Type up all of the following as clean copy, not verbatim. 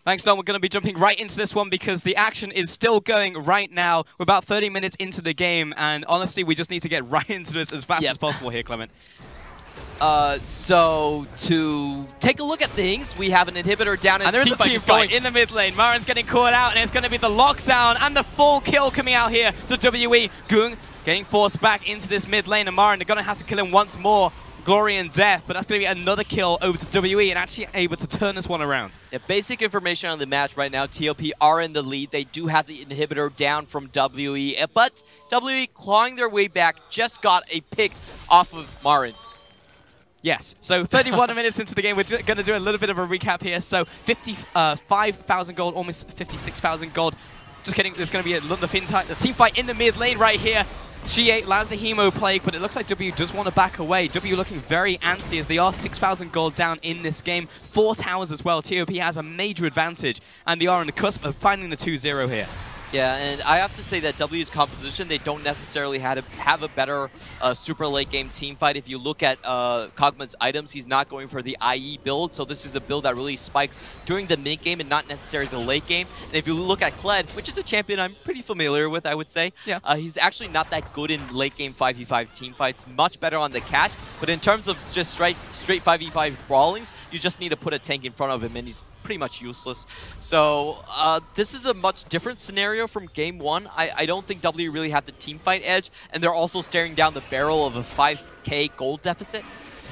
Thanks, Don. We're going to be jumping right into this one because the action is still going right now. We're about 30 minutes into the game, and honestly, we just need to get right into this as fast as possible here, Clement. So to take a look at things, we have an inhibitor down in and there's a team fight in the mid lane. MaRin's getting caught out, and it's going to be the lockdown and the full kill coming out here to WE. Ggoong getting forced back into this mid lane, and MaRin, they're going to have to kill him once more. Glory and death, but that's going to be another kill over to WE and actually able to turn this one around. Yeah, basic information on the match right now, TOP are in the lead. They do have the inhibitor down from WE, but WE clawing their way back, just got a pick off of MaRin. Yes, so 31 minutes into the game, we're going to do a little bit of a recap here. So 55,000 gold, almost 56,000 gold. Just kidding, there's going to be a team fight in the mid lane right here. xiye lands the Hemo Plague, but it looks like W does want to back away. W looking very antsy as they are 6,000 gold down in this game. 4 towers as well. TOP has a major advantage, and they are on the cusp of finding the 2-0 here. Yeah, and I have to say that W's composition, they don't necessarily have a better super late game team fight. If you look at Kog'Maw's items, he's not going for the IE build, so this is a build that really spikes during the mid game and not necessarily the late game. And if you look at Kled, which is a champion I'm pretty familiar with, I would say, he's actually not that good in late game 5v5 team fights, much better on the catch, but in terms of just straight 5v5 brawlings, you just need to put a tank in front of him and he's pretty much useless. So this is a much different scenario from game 1. I don't think W really had the team fight edge, and they're also staring down the barrel of a 5k gold deficit.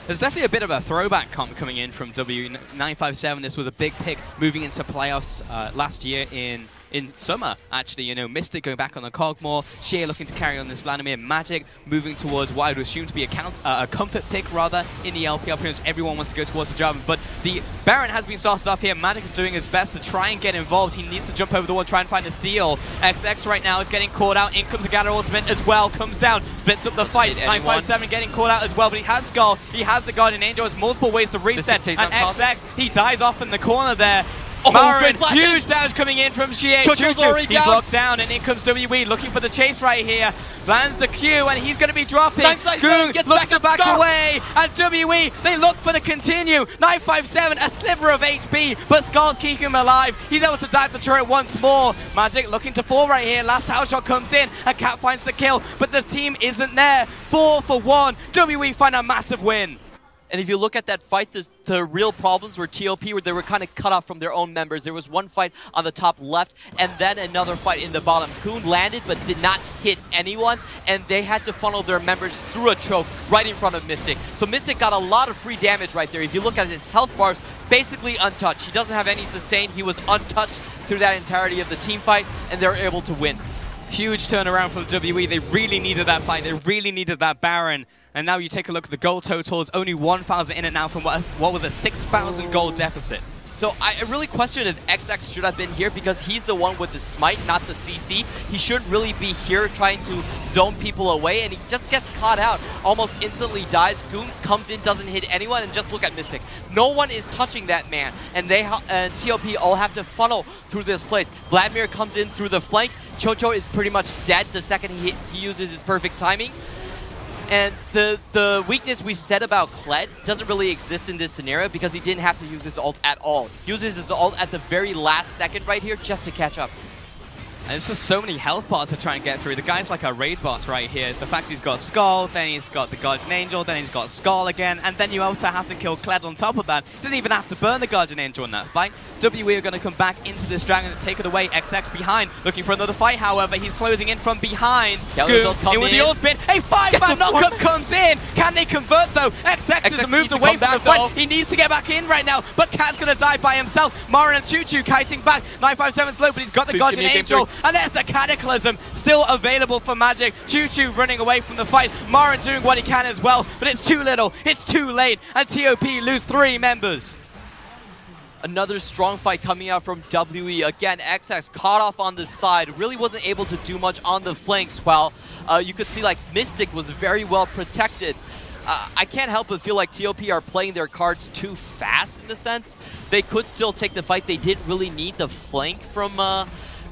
There's definitely a bit of a throwback comp coming in from W957. This was a big pick moving into playoffs last year in summer, actually. You know, Mystic going back on the Kog'Maw, xiye looking to carry on this Vladimir, Magic moving towards what I would assume to be a comfort pick rather in the LPL. Pretty much everyone wants to go towards the Jarvan, but the Baron has been started off here. Magic is doing his best to try and get involved. He needs to jump over the wall, try and find a steal. XX right now is getting caught out. In comes a Galio ultimate as well, comes down, splits up the fight. 957 getting caught out as well, but he has Skull, he has the Guardian Angel, has multiple ways to reset, and XX, he dies off in the corner there. MaRin, huge damage coming in from xiye. QiuQiu, he's locked down, and in comes WE looking for the chase right here. Lands the Q, and he's going to be dropping. Ggoong looks to back away, and WE, they look for the continue. 957, a sliver of HP, but Skull's keeping him alive. He's able to dive the turret once more. Magic looking to fall right here. Last tower shot comes in, and Cat finds the kill, but the team isn't there. 4 for 1. WE find a massive win. And if you look at that fight, the real problems were TOP, where they were kind of cut off from their own members. There was one fight on the top left, and then another fight in the bottom. Ggoong landed, but did not hit anyone, and they had to funnel their members through a choke right in front of Mystic. So Mystic got a lot of free damage right there. If you look at his health bars, basically untouched. He doesn't have any sustain. He was untouched through that entirety of the team fight, and they were able to win. Huge turnaround from WE. They really needed that fight. They really needed that Baron. And now you take a look at the gold totals. Only 1,000 in it now from what was a 6,000 gold deficit. So I really question if XX should have been here because he's the one with the smite, not the CC. He shouldn't really be here trying to zone people away, and he just gets caught out. Almost instantly dies. Ggoong comes in, doesn't hit anyone, and just look at Mystic. No one is touching that man, and TOP all have to funnel through this place. Vladimir comes in through the flank. QiuQiu is pretty much dead the second he uses his perfect timing. And the weakness we said about Kled doesn't really exist in this scenario because he didn't have to use his ult at all. He uses his ult at the very last second right here just to catch up. And it's just so many health bars to try and get through. The guy's like a raid boss right here. The fact he's got Skull, then he's got the Guardian Angel, then he's got Skull again, and then you also have to kill Kled on top of that. Doesn't even have to burn the Guardian Angel in that fight. WE are going to come back into this dragon and take it away. XX behind, looking for another fight, however. He's closing in from behind. Ggoong in with the ult spin. A 5-man knockup comes in. Can they convert, though? XX has moved away from the fight. He needs to get back in right now, but Cat's going to die by himself. MaRin and QiuQiu kiting back. 957 slow, but he's got the Guardian Angel. And there's the Cataclysm still available for Magic. QiuQiu running away from the fight. MaRin doing what he can as well, but it's too little. It's too late, and TOP lose 3 members. Another strong fight coming out from WE. Again, XX caught off on the side, really wasn't able to do much on the flanks, while you could see like Mystic was very well protected. I can't help but feel like TOP are playing their cards too fast in a sense. They could still take the fight. They didn't really need the flank from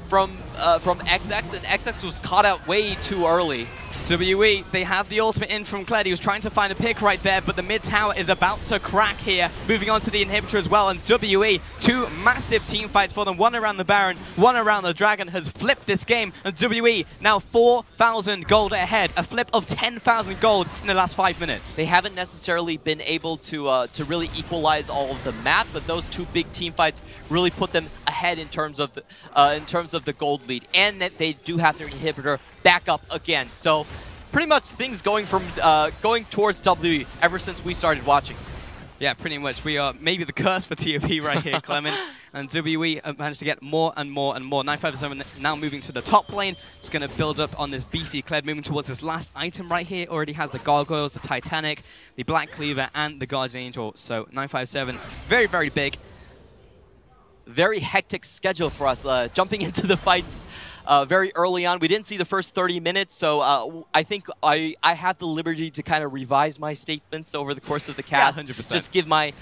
XX, and XX was caught out way too early. WE, they have the ultimate in from Kled. He was trying to find a pick right there, but the mid tower is about to crack here. Moving on to the inhibitor as well, and WE, 2 massive team fights for them. One around the Baron, one around the Dragon, has flipped this game. And WE now 4,000 gold ahead. A flip of 10,000 gold in the last 5 minutes. They haven't necessarily been able to really equalize all of the map, but those 2 big team fights really put them ahead in terms of the gold lead. And that they do have their inhibitor back up again. So pretty much things going towards WE ever since we started watching. Yeah, pretty much. We are maybe the curse for TOP right here, Clement. And WE managed to get more and more and more. 957 now moving to the top lane. Just going to build up on this beefy Kled, moving towards this last item right here. Already has the Gargoyles, the Titanic, the Black Cleaver, and the Guardian Angel. So 957, very, very big. Very hectic schedule for us, jumping into the fights very early on. We didn't see the first 30 minutes, so I think I have the liberty to kind of revise my statements over the course of the cast. Yeah, 100%. Just give my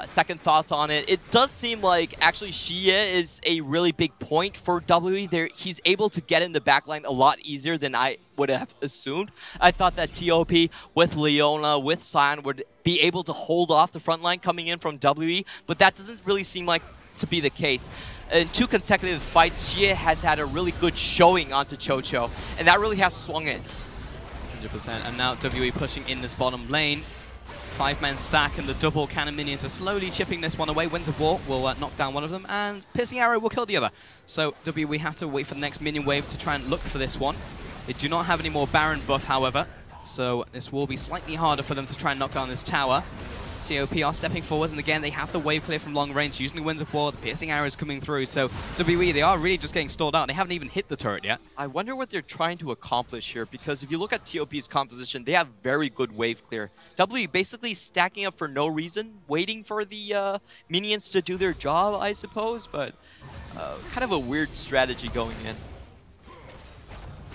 second thoughts on it. It does seem like actually xiye is a really big point for WE. He's able to get in the backline a lot easier than I would have assumed. I thought that TOP with Leona, with Sion would be able to hold off the front line coming in from WE, but that doesn't really seem like to be the case. In 2 consecutive fights, xiye has had a really good showing onto QiuQiu, and that really has swung it. 100%. And now WE pushing in this bottom lane. 5-man stack, and the double cannon minions are slowly chipping this one away. Winds of War will knock down one of them, and Piercing Arrow will kill the other. So WE have to wait for the next minion wave to try and look for this one. They do not have any more Baron buff, however, so this will be slightly harder for them to try and knock down this tower. TOP are stepping forwards, and again, they have the wave clear from long range, using the Winds of War. The Piercing Arrows coming through, so WE, they are really just getting stalled out. They haven't even hit the turret yet. I wonder what they're trying to accomplish here, because if you look at TOP's composition, they have very good wave clear. WE basically stacking up for no reason, waiting for the minions to do their job, I suppose, but kind of a weird strategy going in.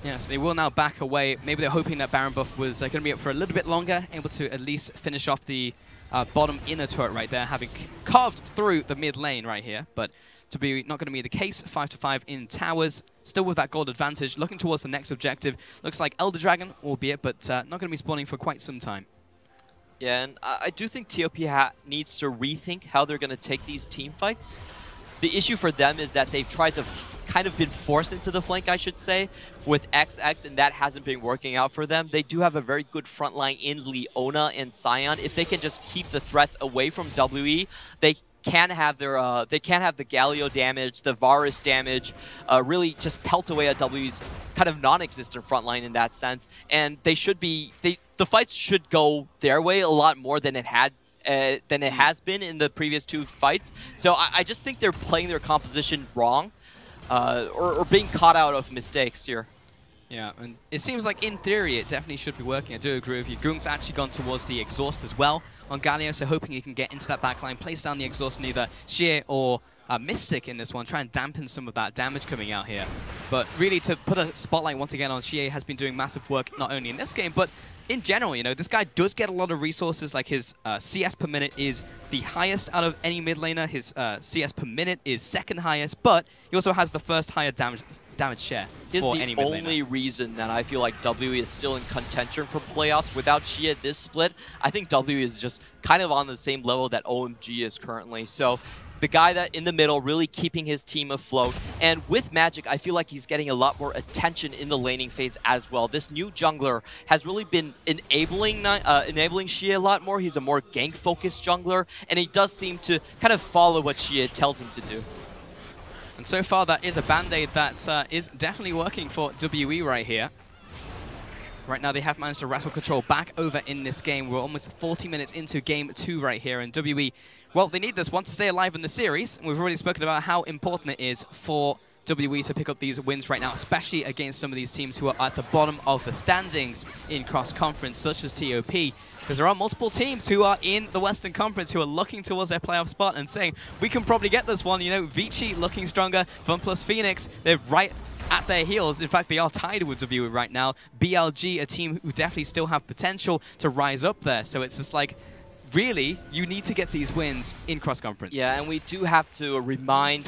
Yes, they will now back away. Maybe they're hoping that Baron buff was going to be up for a little bit longer, able to at least finish off the bottom inner turret right there, having carved through the mid lane right here. But to be not going to be the case, 5-5 in towers, still with that gold advantage, looking towards the next objective. Looks like Elder Dragon, albeit, but not going to be spawning for quite some time. Yeah, and I do think TOP needs to rethink how they're going to take these team fights. The issue for them is that they've tried to kind of been forced into the flank, I should say, with XX, and that hasn't been working out for them. They do have a very good front line in Leona and Sion. If they can just keep the threats away from WE, they can have their the Galio damage, the Varus damage, really just pelt away at WE's kind of non-existent front line in that sense. And they should be the fights should go their way a lot more than it has been in the previous 2 fights. So I just think they're playing their composition wrong, or being caught out of mistakes here. Yeah, and it seems like in theory it definitely should be working. I do agree with you. Ggoong's actually gone towards the exhaust as well on Galio, so hoping he can get into that backline, place down the exhaust on either xiye or Mystic in this one, try and dampen some of that damage coming out here. But really, to put a spotlight once again on xiye has been doing massive work, not only in this game, but in general. You know, this guy does get a lot of resources. Like his CS per minute is the highest out of any mid laner. His CS per minute is 2nd highest, but he also has the 1st higher damage share for any mid laner. Here's the only reason that I feel like WE is still in contention for playoffs. Without xiye this split, I think WE is just kind of on the same level that OMG is currently. So the guy that in the middle really keeping his team afloat. And with Magic, I feel like he's getting a lot more attention in the laning phase as well. This new jungler has really been enabling xiye a lot more. He's a more gank-focused jungler, and he does seem to kind of follow what xiye tells him to do. And so far, that is a band-aid that is definitely working for WE right here. Right now, they have managed to wrestle control back over in this game. We're almost 40 minutes into Game 2 right here, and WE, well, they need this one to stay alive in the series. We've already spoken about how important it is for WE to pick up these wins right now, especially against some of these teams who are at the bottom of the standings in cross-conference, such as TOP. Because there are multiple teams who are in the Western Conference who are looking towards their playoff spot and saying, we can probably get this one. You know, Vici looking stronger, FunPlus Phoenix, they're right at their heels. In fact, they are tied with WE right now. BLG, a team who definitely still have potential to rise up there. So it's just like, really, you need to get these wins in cross-conference. Yeah, and we do have to remind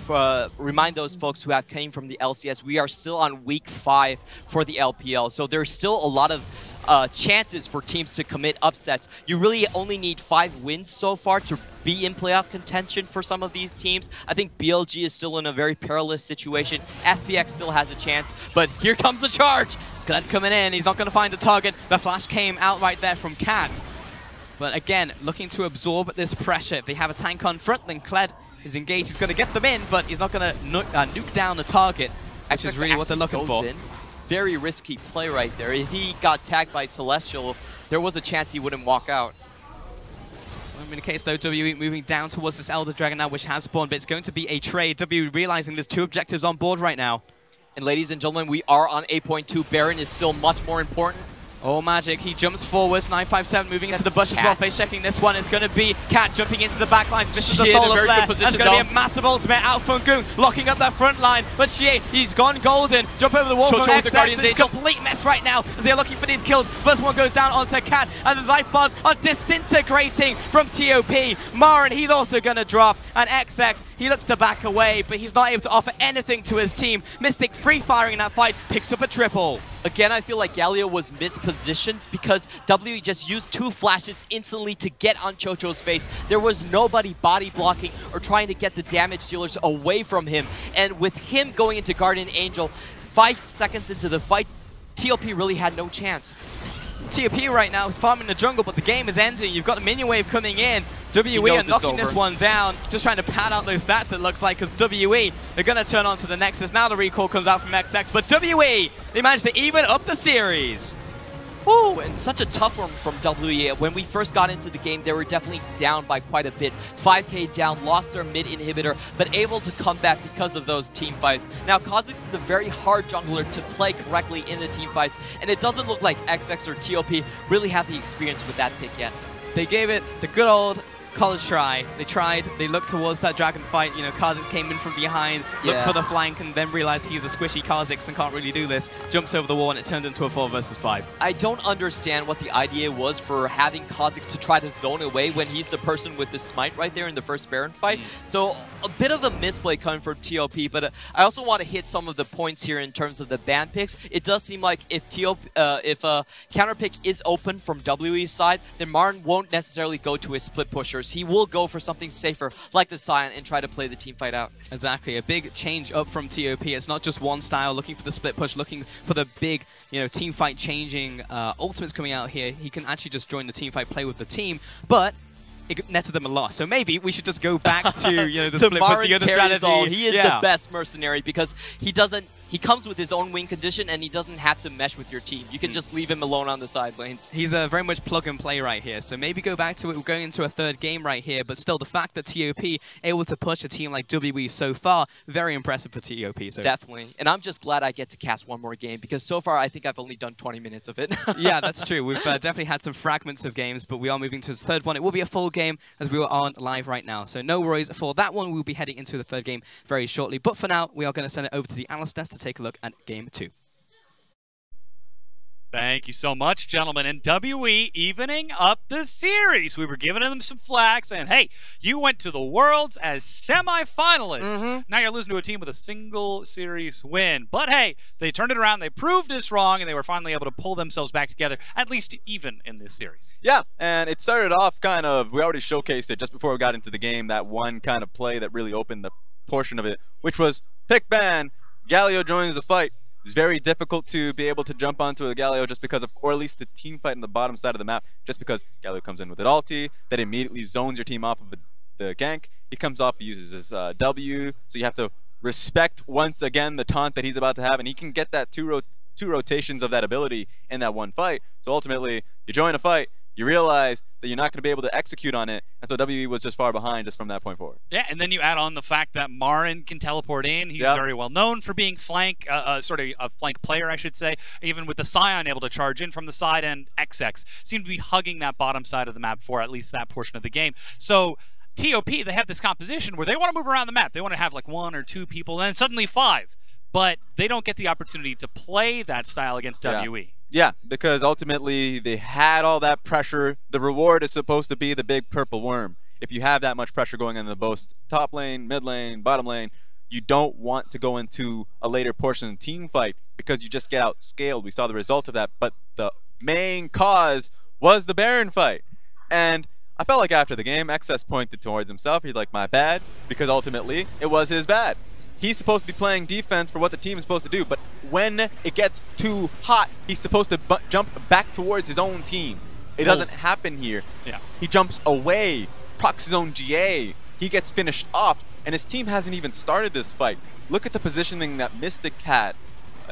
remind those folks who have came from the LCS, we are still on week 5 for the LPL. So there's still a lot of chances for teams to commit upsets. You really only need 5 wins so far to be in playoff contention for some of these teams. I think BLG is still in a very perilous situation. FPX still has a chance, but here comes the charge. Kled coming in, he's not going to find the target. The flash came out right there from Cat. But again, looking to absorb this pressure. If they have a tank on front, then Kled is engaged. He's going to get them in, but he's not going to nuke down the target, which is really what they're looking for. Very risky play right there. If he got tagged by Celestial, there was a chance he wouldn't walk out. In the case though, WE moving down towards this Elder Dragon now, which has spawned, but it's going to be a trade. WE realizing there's 2 objectives on board right now. And ladies and gentlemen, we are on 8.2. Baron is still much more important. Oh, Magic, he jumps forwards, 957 moving into the bush as well, face checking this one. It's going to be Cat jumping into the back lines. This is the soul of Flare. That's going to be a massive ultimate out from Ggoong, locking up that front line. But xiye, he's gone golden. Jump over the wall from XX. It's a complete mess right now as they're looking for these kills. First one goes down onto Cat, and the life bars are disintegrating from TOP. MaRin, he's also going to drop, and XX, he looks to back away, but he's not able to offer anything to his team. Mystic free firing in that fight, picks up a triple. Again, I feel like Galio was mispositioned because WE just used 2 flashes instantly to get on Chocho's face. There was nobody body blocking or trying to get the damage dealers away from him. And with him going into Guardian Angel, 5 seconds into the fight, TOP really had no chance. TOP right now is farming the jungle, but the game is ending. You've got the minion wave coming in. WE are knocking this one down, just trying to pad out those stats, it looks like, because WE are going to turn on to the Nexus. Now the recall comes out from XX, but WE, they managed to even up the series. Woo, and such a tough one from WE. When we first got into the game, they were definitely down by quite a bit. 5k down, lost their mid inhibitor, but able to come back because of those team fights. Now, Kha'Zix is a very hard jungler to play correctly in the team fights, and it doesn't look like XX or TOP really have the experience with that pick yet. They gave it the good old college try. They tried, they looked towards that dragon fight. You know, Kha'Zix came in from behind, looked for the flank, and then realized he's a squishy Kha'Zix and can't really do this. Jumps over the wall, and it turned into a 4 versus 5. I don't understand what the idea was for having Kha'Zix to try to zone away when he's the person with the smite right there in the first Baron fight. So a bit of a misplay coming from TOP, but I also want to hit some of the points here in terms of the ban picks. It does seem like if counter pick is open from WE's side, then MaRin won't necessarily go to his split pushers. He will go for something safer like the Sion and try to play the team fight out. Exactly, a big change up from TOP. It's not just one style, looking for the split push, looking for the big, you know, team fight changing ultimates coming out here. He can actually just join the team fight, play with the team, but it netted them a loss. So maybe we should just go back to, you know, the split push, the other strategy. He is the best mercenary because he comes with his own wing condition and he doesn't have to mesh with your team. You can just leave him alone on the side lanes. He's very much plug and play right here. So maybe go back to it. We're going into a 3rd game right here, but still the fact that TOP able to push a team like WE so far, very impressive for TOP. So definitely. And I'm just glad I get to cast one more game because so far I think I've only done 20 minutes of it. Yeah, that's true. We've definitely had some fragments of games, but we are moving to the 3rd one. It will be a full game as we are on live right now. So no worries for that one. We'll be heading into the 3rd game very shortly. But for now, we are going to send it over to the Alistar to take a look at game 2. Thank you so much, gentlemen. And WE evening up the series. We were giving them some flags, and hey, you went to the Worlds as semi-finalists. Now you're losing to a team with a single series win. But hey, they turned it around, they proved us wrong, and they were finally able to pull themselves back together, at least even in this series. Yeah, and it started off kind of, we already showcased it just before we got into the game, that one kind of play that really opened the portion of it, which was pick ban, Galio joins the fight. It's very difficult to be able to jump onto a Galio just because of, or at least the team fight on the bottom side of the map, just because Galio comes in with an ulti, that immediately zones your team off of the gank. He comes off, he uses his W, so you have to respect once again the taunt that he's about to have, and he can get that two rotations of that ability in that one fight. So ultimately, you join a fight, you realize that you're not going to be able to execute on it, and so WE was just far behind just from that point forward. Yeah, and then you add on the fact that MaRin can teleport in. He's very well known for being flank, sort of a flank player, I should say. Even with the Sion able to charge in from the side, and XX seem to be hugging that bottom side of the map for at least that portion of the game. So TOP, they have this composition where they want to move around the map. They want to have like 1 or 2 people, and then suddenly 5. But they don't get the opportunity to play that style against WE. Yeah, because ultimately they had all that pressure. The reward is supposed to be the big purple worm. If you have that much pressure going in the both top lane, mid lane, bottom lane, you don't want to go into a later portion of the team fight because you just get outscaled. We saw the result of that, but the main cause was the Baron fight. And I felt like after the game, XS pointed towards himself. He's like, my bad, because ultimately it was his bad. He's supposed to be playing defense for what the team is supposed to do, but when it gets too hot, he's supposed to jump back towards his own team. It doesn't happen here. Yeah. He jumps away, procs his own GA, he gets finished off, and his team hasn't even started this fight. Look at the positioning that Mystic had.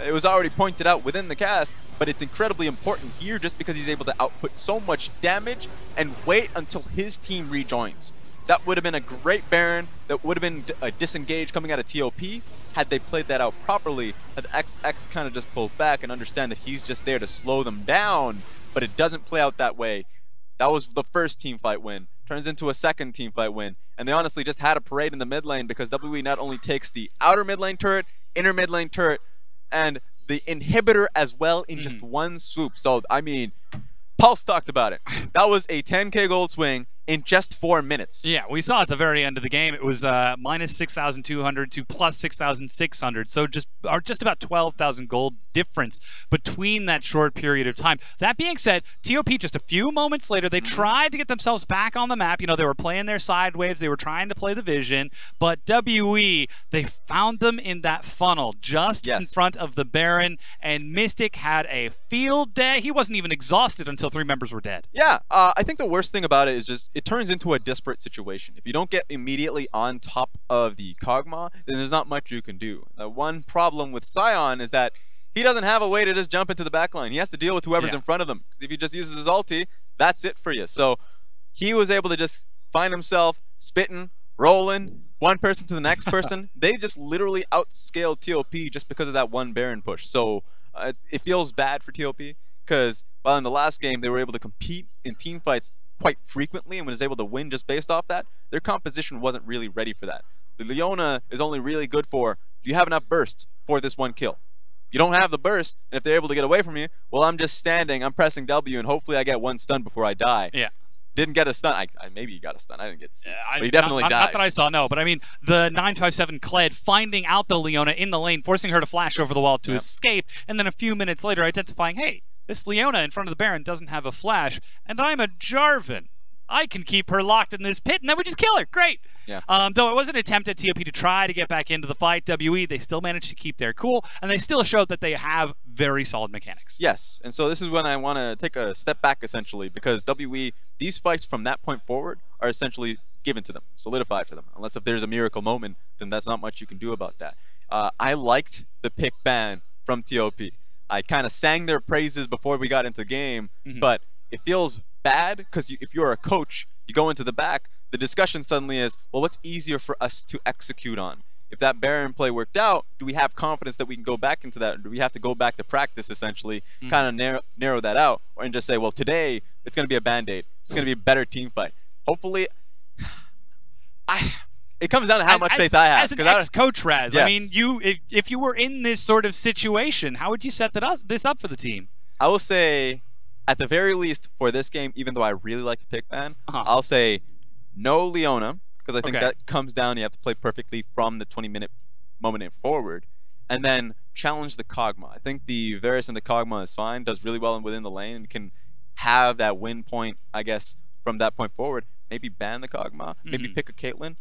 It was already pointed out within the cast, but it's incredibly important here just because he's able to output so much damage and wait until his team rejoins. That would have been a great Baron. That would have been a disengage coming out of TOP had they played that out properly. Had XX kind of just pulled back and understand that he's just there to slow them down, but it doesn't play out that way. That was the first team fight win. Turns into a second team fight win. And they honestly just had a parade in the mid lane because WWE not only takes the outer mid lane turret, inner mid lane turret, and the inhibitor as well in just one swoop. So, I mean, Pulse talked about it. That was a 10k gold swing in just 4 minutes. Yeah, we saw at the very end of the game, it was minus 6,200 to plus 6,600. So just about 12,000 gold difference between that short period of time. That being said, TOP just a few moments later, they tried to get themselves back on the map. You know, they were playing their side waves. They were trying to play the vision. But WE, they found them in that funnel just in front of the Baron. And Mystic had a field day. He wasn't even exhausted until 3 members were dead. Yeah, I think the worst thing about it is just it turns into a disparate situation. If you don't get immediately on top of the Kog'Maw, then there's not much you can do. The one problem with Sion is that he doesn't have a way to just jump into the backline. He has to deal with whoever's in front of him. If he just uses his ulti, that's it for you. So he was able to just find himself spitting, rolling, one person to the next person. They just literally outscaled TOP just because of that one Baron push. So it feels bad for TOP because while in the last game they were able to compete in team fights quite frequently and was able to win just based off that, their composition wasn't really ready for that. The Leona is only really good for, do you have enough burst for this one kill? You don't have the burst, and if they're able to get away from you, well, I'm just standing, I'm pressing W, and hopefully I get one stun before I die. Yeah. Didn't get a stun. I maybe he got a stun. I didn't get to see. But he definitely died. Not that I saw, no. But I mean, the 957 Kled finding out the Leona in the lane, forcing her to flash over the wall to escape, and then a few minutes later identifying, hey, this Leona in front of the Baron doesn't have a flash, and I'm a Jarvan. I can keep her locked in this pit, and then we just kill her. Great. Yeah. Though it was an attempt at TOP to try to get back into the fight, WE, they still managed to keep their cool, and they still showed that they have very solid mechanics. Yes, and so this is when I want to take a step back, essentially, because WE, these fights from that point forward are essentially given to them, solidified for them. Unless if there's a miracle moment, then that's not much you can do about that. I liked the pick ban from TOP. I kind of sang their praises before we got into the game, but it feels bad because if you're a coach, you go into the back, the discussion suddenly is, well, what's easier for us to execute on? If that Baron play worked out, do we have confidence that we can go back into that? Or do we have to go back to practice, essentially, kind of narrow that out, and just say, well, today it's going to be a Band-Aid. It's going to be a better team fight. Hopefully, it comes down to how much faith I have. As an ex-coach, Raz, I mean, if you were in this sort of situation, how would you set this up for the team? I will say, at the very least, for this game, even though I really like the pick ban, I'll say no Leona, because I think that comes down, you have to play perfectly from the 20-minute moment and forward, and then challenge the Kog'Maw. I think the Varus and the Kog'Maw is fine, does really well within the lane, and can have that win point, I guess, from that point forward. Maybe ban the Kog'Maw, maybe pick a Caitlyn.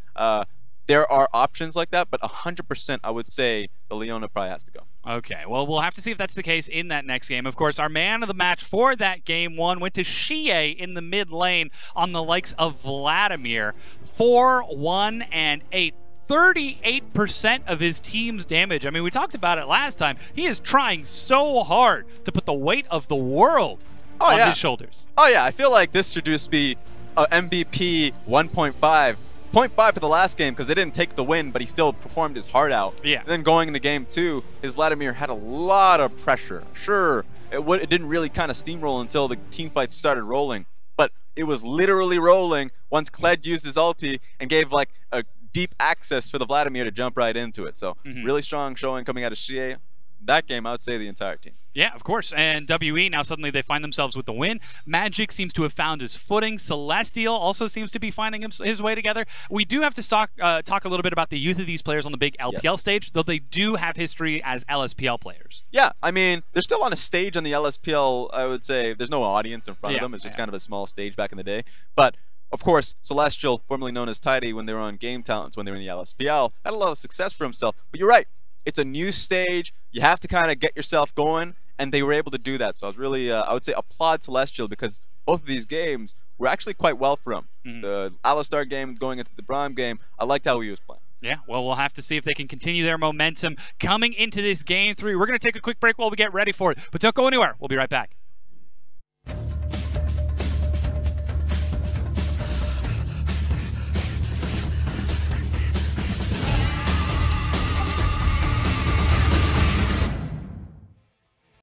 There are options like that, but 100% I would say the Leona probably has to go. Okay, well, we'll have to see if that's the case in that next game. Of course, our man of the match for that game one went to xiye in the mid lane on the likes of Vladimir. 4, 1, and 8. 38% of his team's damage. I mean, we talked about it last time. He is trying so hard to put the weight of the world on his shoulders. Oh, yeah. I feel like this should just be MVP 1.5. 0.5 for the last game because they didn't take the win, but he still performed his heart out. Yeah. And then going into game 2, his Vladimir had a lot of pressure. Sure, it didn't really kind of steamroll until the team fights started rolling, but it was literally rolling once Kled used his ulti and gave like a deep access for the Vladimir to jump right into it. So really strong showing coming out of xiye. that game, I would say the entire team. Yeah, of course. And WE, now suddenly they find themselves with the win. Magic seems to have found his footing. Celestial also seems to be finding his way together. We do have to talk a little bit about the youth of these players on the big LPL stage, though they do have history as LSPL players. Yeah, I mean, they're still on a stage on the LSPL, I would say. There's no audience in front of them. It's just kind of a small stage back in the day. But, of course, Celestial, formerly known as Tidy, when they were on Game Talents, when they were in the LSPL, had a lot of success for himself. But you're right. It's a new stage. You have to kind of get yourself going. And they were able to do that. So I was really, I would say, applaud Celestial because both of these games were actually quite well for him. The Alistar game going into the Braum game, I liked how he was playing. Yeah, well, we'll have to see if they can continue their momentum coming into this Game 3. We're going to take a quick break while we get ready for it. But don't go anywhere. We'll be right back.